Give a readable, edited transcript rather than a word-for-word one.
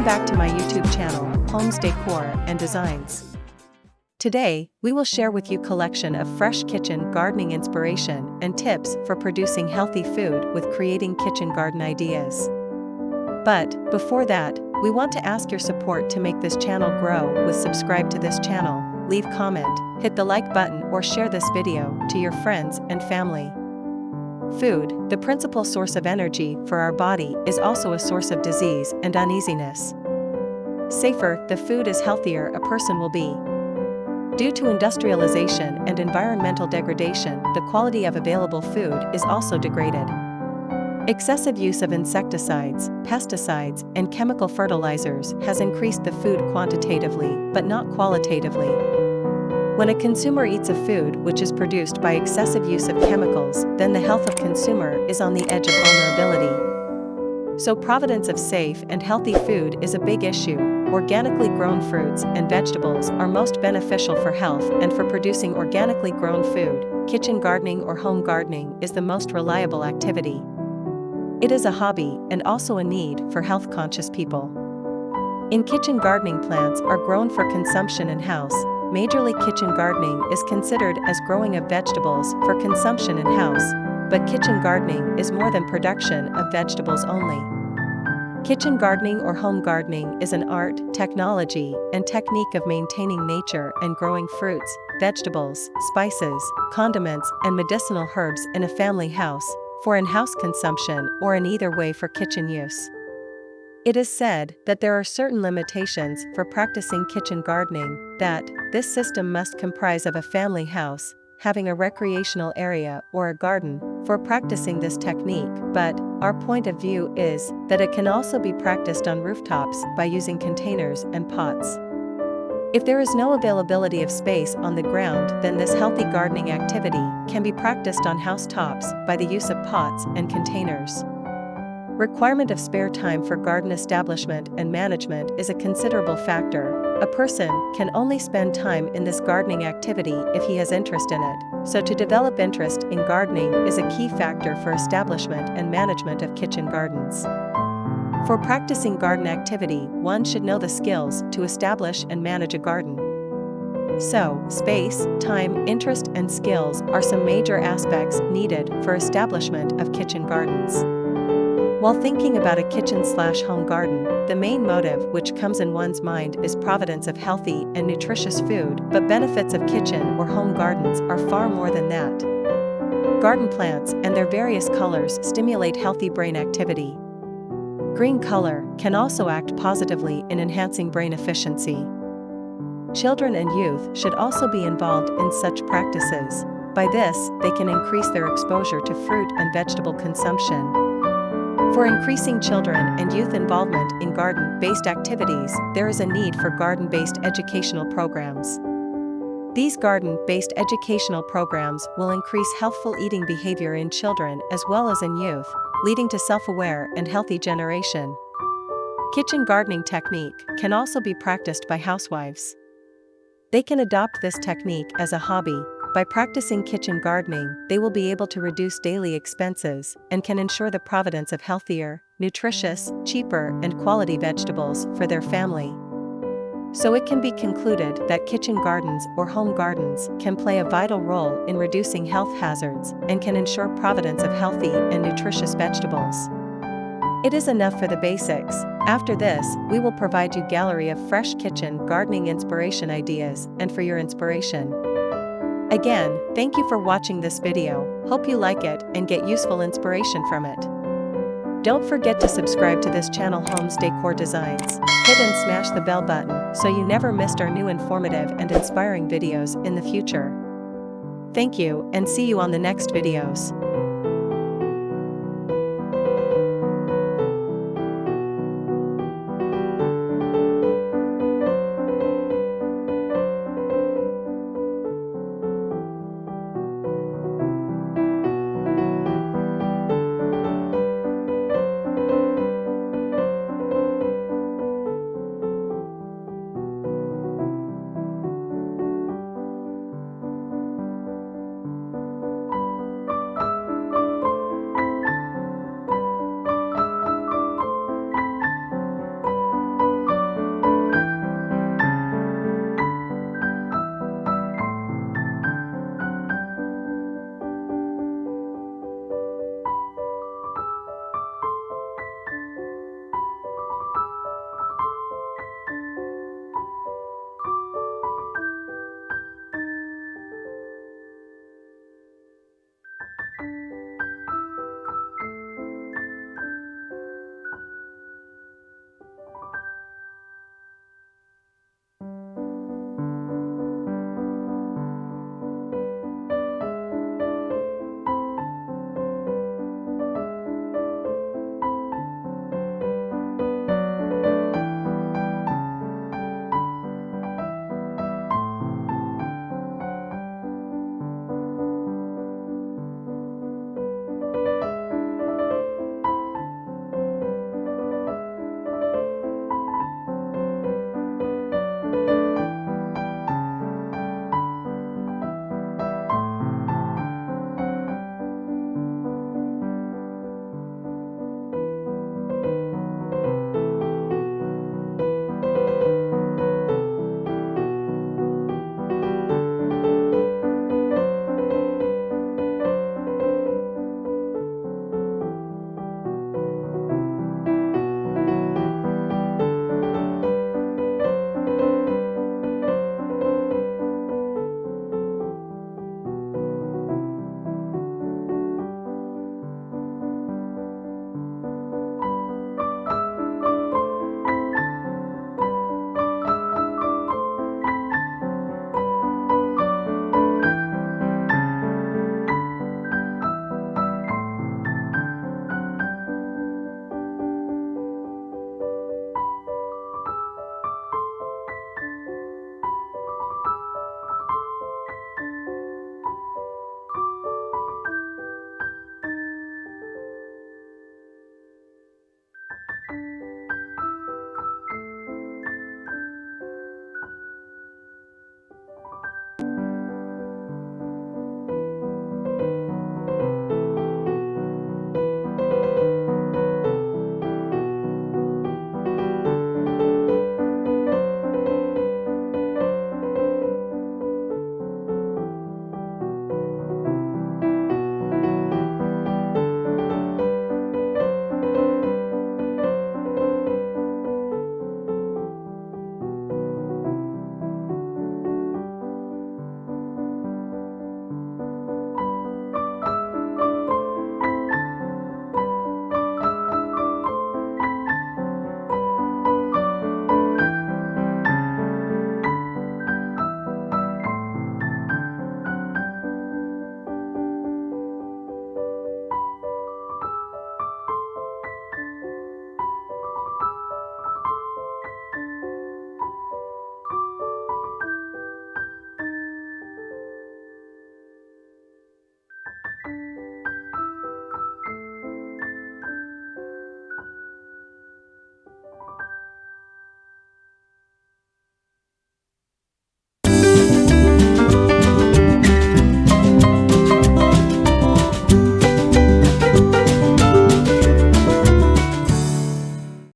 Welcome back to my YouTube channel, Homes Decor and Designs. Today, we will share with you a collection of fresh kitchen gardening inspiration and tips for producing healthy food with creating kitchen garden ideas. But, before that, we want to ask your support to make this channel grow with subscribe to this channel, leave comment, hit the like button or share this video to your friends and family. Food, the principal source of energy for our body, is also a source of disease and uneasiness. Safer the food is, healthier a person will be. Due to industrialization and environmental degradation, the quality of available food is also degraded. Excessive use of insecticides, pesticides, and chemical fertilizers has increased the food quantitatively but not qualitatively. When a consumer eats a food which is produced by excessive use of chemicals, then the health of consumer is on the edge of vulnerability. So providence of safe and healthy food is a big issue. Organically grown fruits and vegetables are most beneficial for health, and for producing organically grown food, kitchen gardening or home gardening is the most reliable activity. It is a hobby and also a need for health-conscious people. In kitchen gardening, plants are grown for consumption in-house. Majorly kitchen gardening is considered as growing of vegetables for consumption in-house, but kitchen gardening is more than production of vegetables only. Kitchen gardening or home gardening is an art, technology, and technique of maintaining nature and growing fruits, vegetables, spices, condiments, and medicinal herbs in a family house, for in-house consumption or in either way for kitchen use. It is said that there are certain limitations for practicing kitchen gardening, that this system must comprise of a family house, having a recreational area or a garden, for practicing this technique, but our point of view is that it can also be practiced on rooftops by using containers and pots. If there is no availability of space on the ground, then this healthy gardening activity can be practiced on housetops by the use of pots and containers. Requirement of spare time for garden establishment and management is a considerable factor. A person can only spend time in this gardening activity if he has interest in it, so to develop interest in gardening is a key factor for establishment and management of kitchen gardens. For practicing garden activity, one should know the skills to establish and manage a garden. So, space, time, interest, and skills are some major aspects needed for establishment of kitchen gardens. While thinking about a kitchen/home garden, the main motive which comes in one's mind is providence of healthy and nutritious food, but benefits of kitchen or home gardens are far more than that. Garden plants and their various colors stimulate healthy brain activity. Green color can also act positively in enhancing brain efficiency. Children and youth should also be involved in such practices. By this, they can increase their exposure to fruit and vegetable consumption. For increasing children and youth involvement in garden-based activities, there is a need for garden-based educational programs. These garden-based educational programs will increase healthful eating behavior in children as well as in youth, leading to self-aware and healthy generation. Kitchen gardening technique can also be practiced by housewives. They can adopt this technique as a hobby. By practicing kitchen gardening, they will be able to reduce daily expenses and can ensure the providence of healthier, nutritious, cheaper, and quality vegetables for their family. So it can be concluded that kitchen gardens or home gardens can play a vital role in reducing health hazards and can ensure providence of healthy and nutritious vegetables. It is enough for the basics. After this, we will provide you a gallery of fresh kitchen gardening inspiration ideas and for your inspiration. Again, thank you for watching this video. Hope you like it and get useful inspiration from it. Don't forget to subscribe to this channel, Homes Decor Designs. Hit and smash the bell button so you never missed our new informative and inspiring videos in the future. Thank you and see you on the next videos.